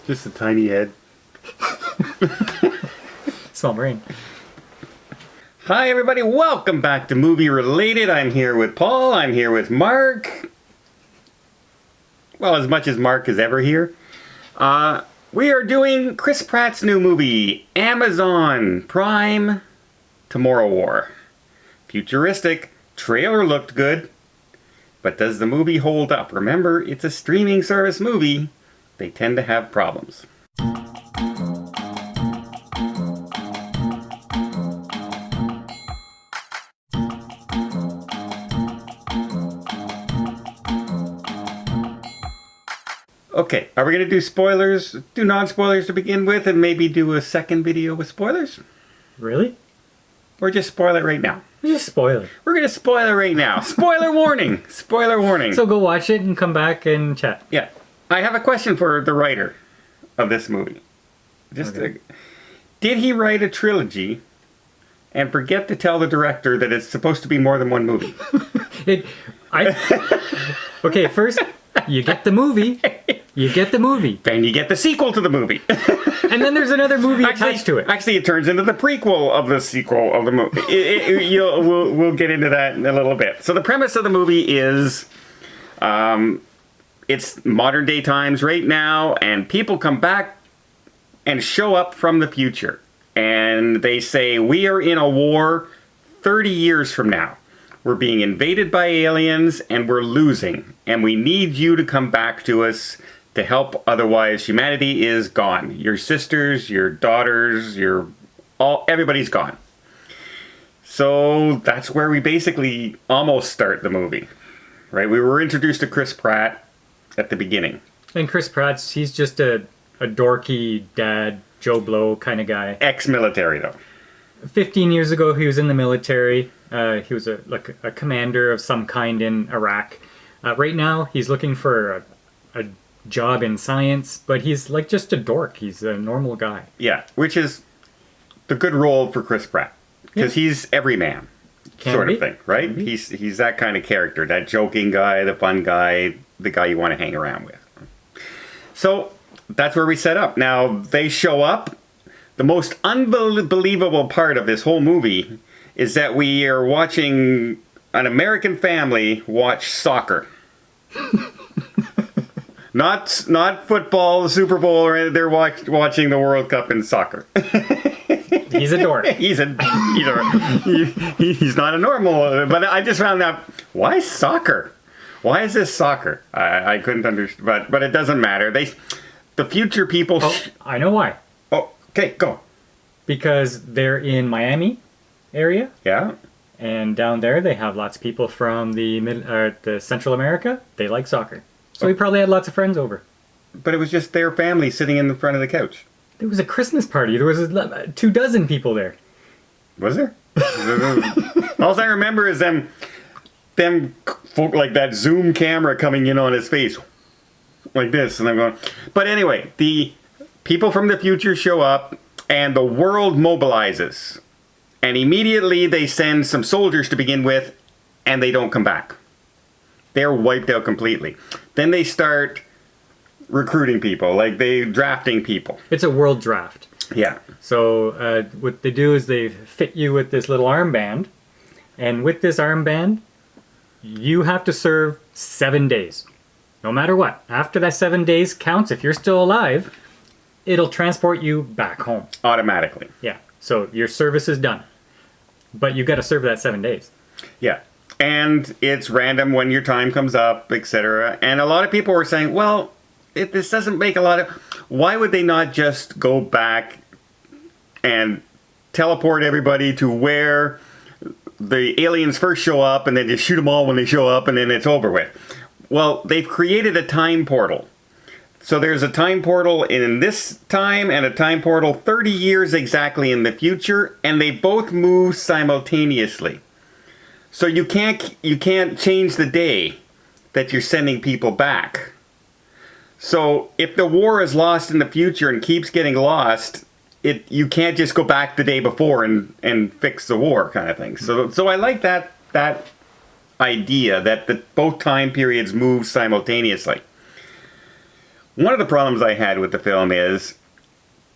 Just a tiny head. Small brain. Hi everybody, welcome back to Movie Related. I'm here with Paul, I'm here with Mark. Well, as much as Mark is ever here. We are doing Chris Pratt's new movie, Amazon Prime, Tomorrow War. Futuristic, trailer looked good, but does the movie hold up? Remember, it's a streaming service movie. They tend to have problems. Okay, are we going to do spoilers, do non-spoilers to begin with, and maybe do a second video with spoilers? Really? Or just spoil it right now? Just spoil it. We're going to spoil it right now. Spoiler warning! Spoiler warning. So go watch it and come back and chat. Yeah. I have a question for the writer of this movie. Did he write a trilogy and forget to tell the director that it's supposed to be more than one movie? Okay, first, you get the movie. You get the movie. Then you get the sequel to the movie. And then there's another movie attached to it. Actually, it turns into the prequel of the sequel of the movie. We'll get into that in a little bit. So the premise of the movie is, it's modern day times right now, and people come back and show up from the future. And they say, we are in a war 30 years from now. We're being invaded by aliens, and we're losing. And we need you to come back to us to help, otherwise humanity is gone. Your sisters, your daughters, everybody's gone. So that's where we basically almost start the movie, right? We were introduced to Chris Pratt at the beginning. And Chris Pratt's, he's just a dorky dad, Joe Blow kind of guy. Ex-military though. 15 years ago he was in the military. He was a commander of some kind in Iraq. Right now he's looking for a job in science, but he's like just a dork. He's a normal guy. Yeah, which is the good role for Chris Pratt. Because he's everyman sort of thing, right? He's that kind of character, that joking guy, the fun guy, the guy you want to hang around with. So that's where we set up. Now they show up. The most unbelievable part of this whole movie is that we are watching an American family watch soccer. Not football, the Super Bowl, or anything. They're watching the World Cup in soccer. He's a dork. He's not a normal, but I just found out, why soccer? Why is this soccer? I couldn't understand, but it doesn't matter. The future people... I know why. Oh, okay, go. Because they're in Miami area. Yeah. And down there they have lots of people from the Central America. They like soccer. So he probably had lots of friends over. But it was just their family sitting in the front of the couch. There was a Christmas party. There was 24 people there. Was there? All I remember is them like that zoom camera coming in on his face. Like this. And I'm going... But anyway, the people from the future show up and the world mobilizes. And immediately they send some soldiers to begin with, and they don't come back. They're wiped out completely. Then they start recruiting people, like drafting people. It's a world draft. Yeah. So what they do is they fit you with this little armband, and with this armband, you have to serve 7 days. No matter what. After that 7 days counts, if you're still alive, it'll transport you back home. Automatically. Yeah. So your service is done. But you got to serve that 7 days. Yeah. And it's random when your time comes up, etc. And a lot of people were saying, well, this doesn't make a lot of... Why would they not just go back and teleport everybody to where the aliens first show up and then just shoot them all when they show up and then it's over with? Well, they've created a time portal. So there's a time portal in this time and a time portal 30 years exactly in the future, and they both move simultaneously. So you can't change the day that you're sending people back. So if the war is lost in the future and keeps getting lost, you can't just go back the day before and fix the war kind of thing. So I like that idea that both time periods move simultaneously. One of the problems I had with the film is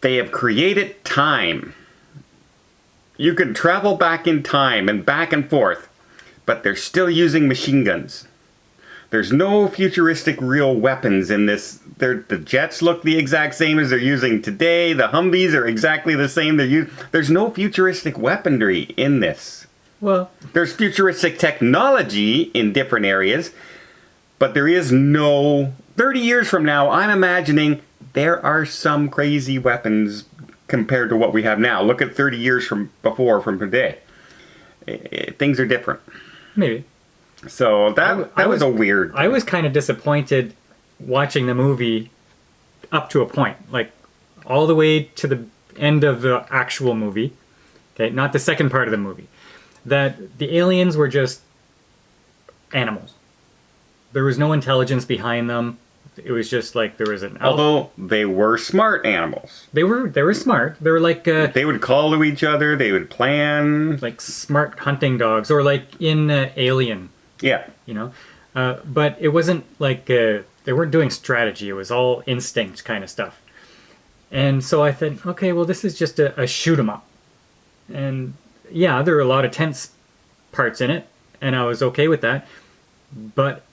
they have created time. You can travel back in time and back and forth, but they're still using machine guns. There's no futuristic real weapons in this. The jets look the exact same as they're using today. The Humvees are exactly the same. There's no futuristic weaponry in this. Well, There's futuristic technology in different areas, but there is no... 30 years from now, I'm imagining there are some crazy weapons compared to what we have now. Look at 30 years from today. Things are different. maybe. So that was a weird... I was kind of disappointed watching the movie up to a point. Like, all the way to the end of the actual movie. Okay, not the second part of the movie. That the aliens were just animals. There was no intelligence behind them. It was just like there was an... Although they were smart animals. They were smart. They were like... They would call to each other. They would plan. like smart hunting dogs. Or like in Alien, Yeah. you know? But it wasn't like... they weren't doing strategy. It was all instinct kind of stuff. And so I thought, okay, well, this is just a shoot 'em up. And yeah, there were a lot of tense parts in it. And I was okay with that. But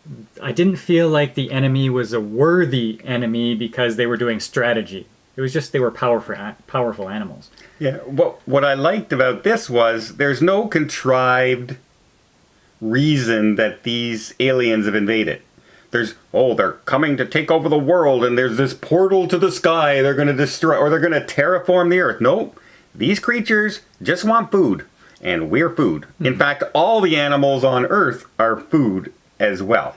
I didn't feel like the enemy was a worthy enemy because they were doing strategy. It was just they were powerful animals. Yeah. What I liked about this was there's no contrived reason that these aliens have invaded. They're coming to take over the world, and there's this portal to the sky they're going to destroy, or they're going to terraform the earth. Nope. These creatures just want food, and we're food. In fact, all the animals on Earth are food as well.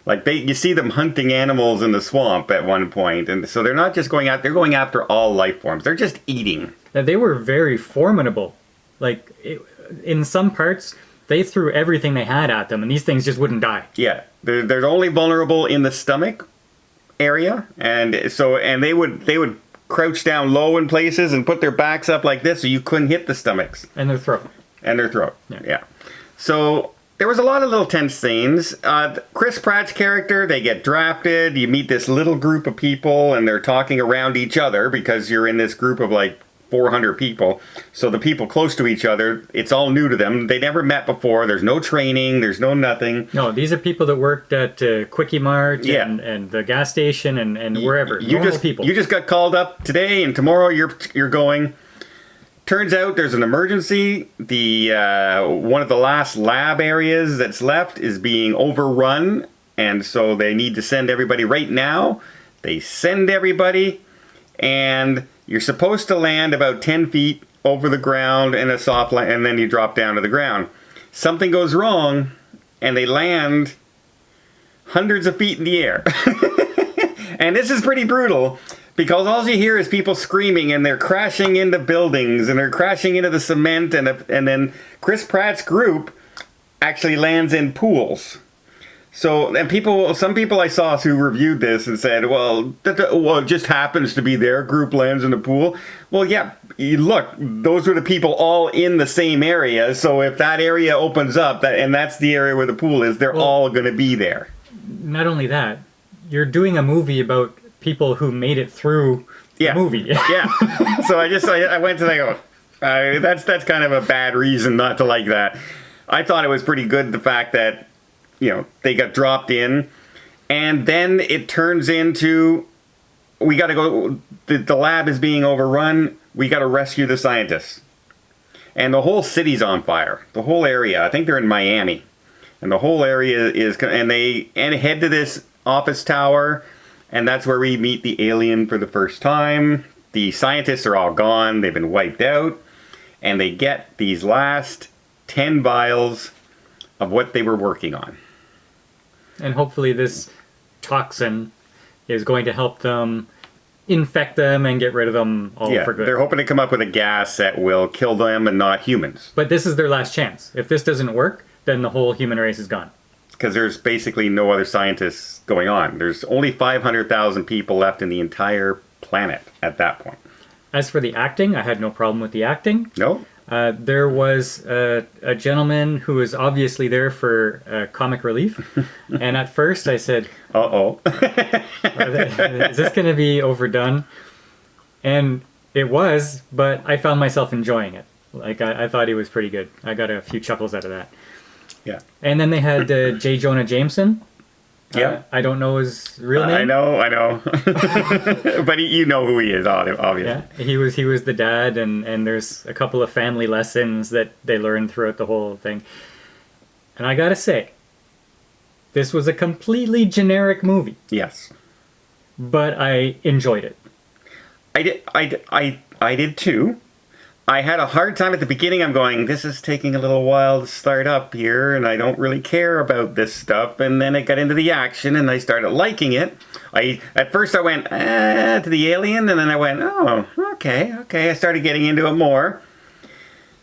Like you see them hunting animals in the swamp at one point, and so they're not just going out, they're going after all life forms. They're just eating. And they were very formidable. Like, in some parts, they threw everything they had at them, and these things just wouldn't die. Yeah, they're only vulnerable in the stomach area, and they would crouch down low in places and put their backs up like this, so you couldn't hit the stomachs And their throat. and their throat. Yeah. So there was a lot of little tense scenes. Chris Pratt's character, they get drafted. You meet this little group of people, and they're talking around each other because you're in this group of like 400 people. So the people close to each other, it's all new to them. They never met before. There's no training. There's no nothing. No, these are people that worked at Quickie Mart Yeah. and the gas station and wherever. Normal people. You just got called up today, and tomorrow you're going. Turns out there's an emergency. The one of the last lab areas that's left is being overrun, and so they need to send everybody right now. They send everybody, and you're supposed to land about 10 feet over the ground in a soft land, and then you drop down to the ground. Something goes wrong, and they land hundreds of feet in the air. And this is pretty brutal, because all you hear is people screaming, and they're crashing into buildings, and they're crashing into the cement, and then Chris Pratt's group actually lands in pools. So, and some people I saw who reviewed this and said, well, it just happens to be their group lands in the pool. Well, yeah, look, those were the people all in the same area. So if that area opens up, and that's the area where the pool is, they're all going to be there. Not only that, you're doing a movie about people who made it through the movie. Yeah. So I went to go, that's kind of a bad reason not to like that. I thought it was pretty good, the fact that, they got dropped in, and then it turns into, we got to go, the lab is being overrun, we got to rescue the scientists. And the whole city's on fire. The whole area. I think they're in Miami. And the whole area is, and they head to this office tower, and that's where we meet the alien for the first time. The scientists are all gone. They've been wiped out. And they get these last 10 vials of what they were working on. And hopefully this toxin is going to help them infect them and get rid of them all for good. They're hoping to come up with a gas that will kill them and not humans. But this is their last chance. If this doesn't work, then the whole human race is gone. Because there's basically no other scientists going on. There's only 500,000 people left in the entire planet at that point. As for the acting, I had no problem with the acting. No? There was a gentleman who was obviously there for comic relief, and at first I said, Uh-oh. "Is this going to be overdone?" And it was, but I found myself enjoying it. Like I thought he was pretty good. I got a few chuckles out of that. Yeah. And then they had J. Jonah Jameson. Yeah. I don't know his real name. I know. But you know who he is, obviously. Yeah, he was the dad, and there's a couple of family lessons that they learned throughout the whole thing. And I gotta say, this was a completely generic movie, Yes. but I enjoyed it. I did too. I had a hard time at the beginning. I'm going, this is taking a little while to start up here, and I don't really care about this stuff. And then it got into the action, and I started liking it. At first I went, to the alien, and then I went, oh, okay. I started getting into it more.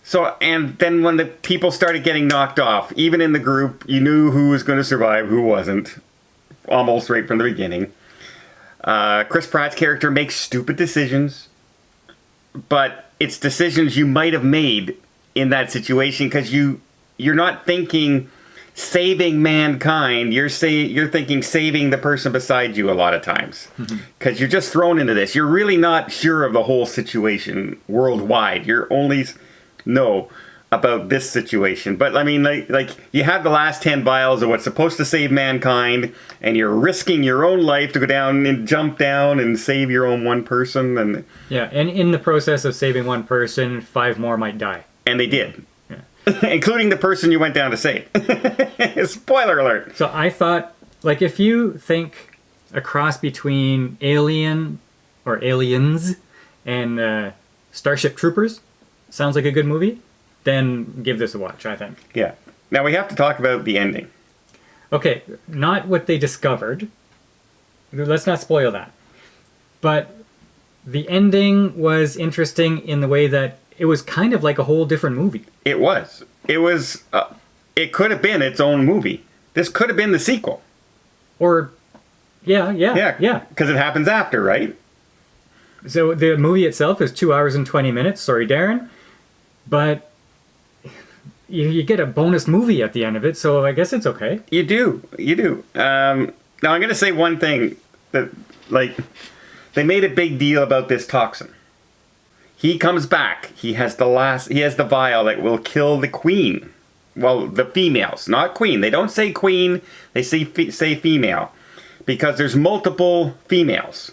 So, and then when the people started getting knocked off, even in the group, you knew who was going to survive, who wasn't, almost right from the beginning. Chris Pratt's character makes stupid decisions, but it's decisions you might have made in that situation because you're not thinking saving mankind. You're thinking saving the person beside you a lot of times because you're just thrown into this. You're really not sure of the whole situation worldwide. You're only know about this situation. But I mean, like you have the last 10 vials of what's supposed to save mankind, and you're risking your own life to go down and jump down and save your own one person. And Yeah, and in the process of saving one person, 5 more might die. And they did. Yeah. Including the person you went down to save. Spoiler alert. So I thought, like, if you think a cross between Alien or Aliens and Starship Troopers sounds like a good movie, then give this a watch, I think. Yeah. Now we have to talk about the ending. Okay, not what they discovered. Let's not spoil that. But the ending was interesting in the way that it was kind of like a whole different movie. It was. It was. It could have been its own movie. This could have been the sequel. Or, yeah. Because it happens after, right? So the movie itself is 2 hours and 20 minutes. Sorry, Darren. But you get a bonus movie at the end of it, so I guess it's okay. You do. Now I'm going to say one thing that, like, they made a big deal about this toxin. He comes back. He has the vial that will kill the queen. Well, the females, not queen. They don't say queen. They say female, because there's multiple females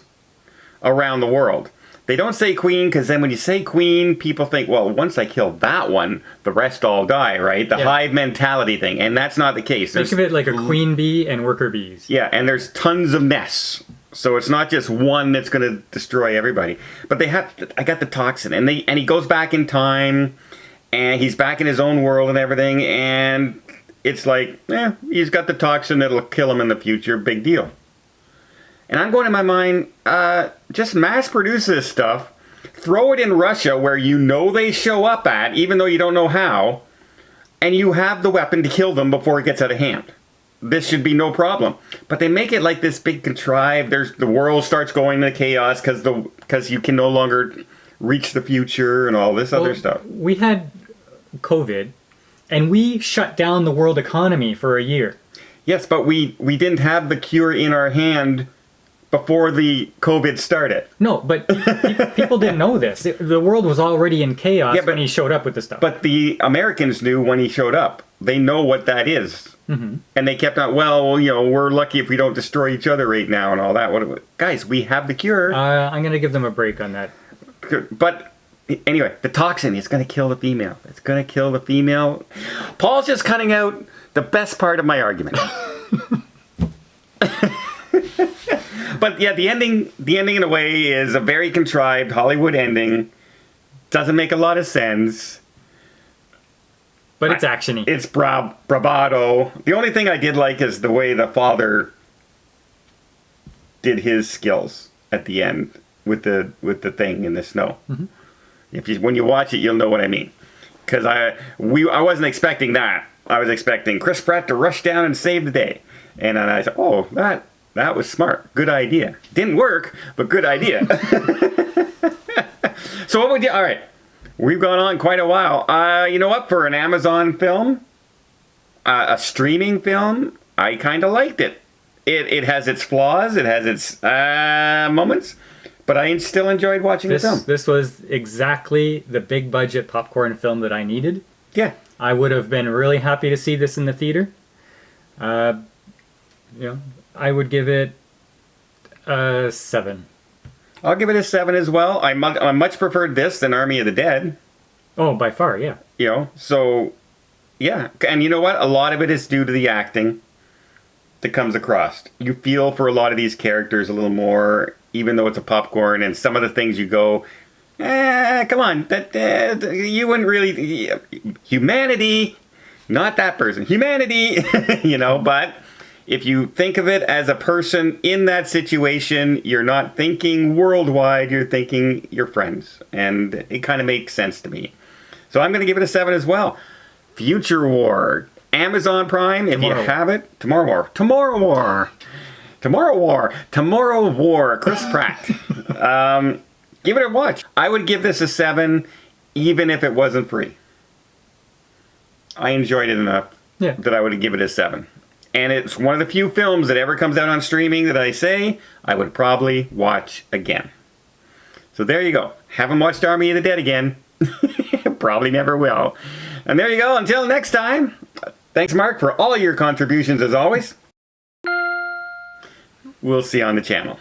around the world. They don't say queen because then when you say queen, people think, well, once I kill that one, the rest all die, right? The hive mentality thing, and that's not the case. Think of it like a queen bee and worker bees. Yeah, and there's tons of nests. So it's not just one that's going to destroy everybody. But I got the toxin, and he goes back in time, and he's back in his own world and everything, and it's like, he's got the toxin that'll kill him in the future, big deal. And I'm going in my mind, just mass produce this stuff, throw it in Russia where you know they show up at, even though you don't know how, and you have the weapon to kill them before it gets out of hand. This should be no problem. But they make it like this big contrived, the world starts going into chaos because you can no longer reach the future and all this other stuff. We had COVID, and we shut down the world economy for a year. Yes, but we didn't have the cure in our hand before the COVID started. No, but people didn't know this. The world was already in chaos when he showed up with the stuff. But the Americans knew when he showed up. They know what that is. Mm-hmm. And they kept on, we're lucky if we don't destroy each other right now and all that. Guys, we have the cure. I'm going to give them a break on that. But anyway, the toxin is going to kill the female. It's going to kill the female. Paul's just cutting out the best part of my argument. But yeah, the ending in a way is a very contrived Hollywood ending. Doesn't make a lot of sense. But it's actiony. It's bravado. The only thing I did like is the way the father did his skills at the end with the thing in the snow. Mm-hmm. When you watch it, you'll know what I mean. Because I wasn't expecting that. I was expecting Chris Pratt to rush down and save the day. And then I said, oh, that was smart. Good idea. Didn't work, but good idea. So what would you... All right. We've gone on quite a while. You know what? For an Amazon film, a streaming film, I kind of liked it. It has its flaws. It has its moments. But I still enjoyed watching the film. This was exactly the big budget popcorn film that I needed. Yeah. I would have been really happy to see this in the theater. You know, I would give it a 7. I'll give it a 7 as well. I much preferred this than Army of the Dead. Oh, by far, yeah. You know, so yeah. And you know what? A lot of it is due to the acting that comes across. You feel for a lot of these characters a little more, even though it's a popcorn, and some of the things you go, come on, that you wouldn't really, humanity, not that person, humanity, you know, but if you think of it as a person in that situation, you're not thinking worldwide, you're thinking your friends, and it kind of makes sense to me. So I'm going to give it a 7 as well. Future War. Amazon Prime, if you have it. Tomorrow War. Chris Pratt. Give it a watch. I would give this a 7 even if it wasn't free. I enjoyed it enough that I would give it a 7. And it's one of the few films that ever comes out on streaming that I say I would probably watch again. So there you go. Haven't watched Army of the Dead again. Probably never will. And there you go. Until next time. Thanks, Mark, for all your contributions as always. We'll see you on the channel.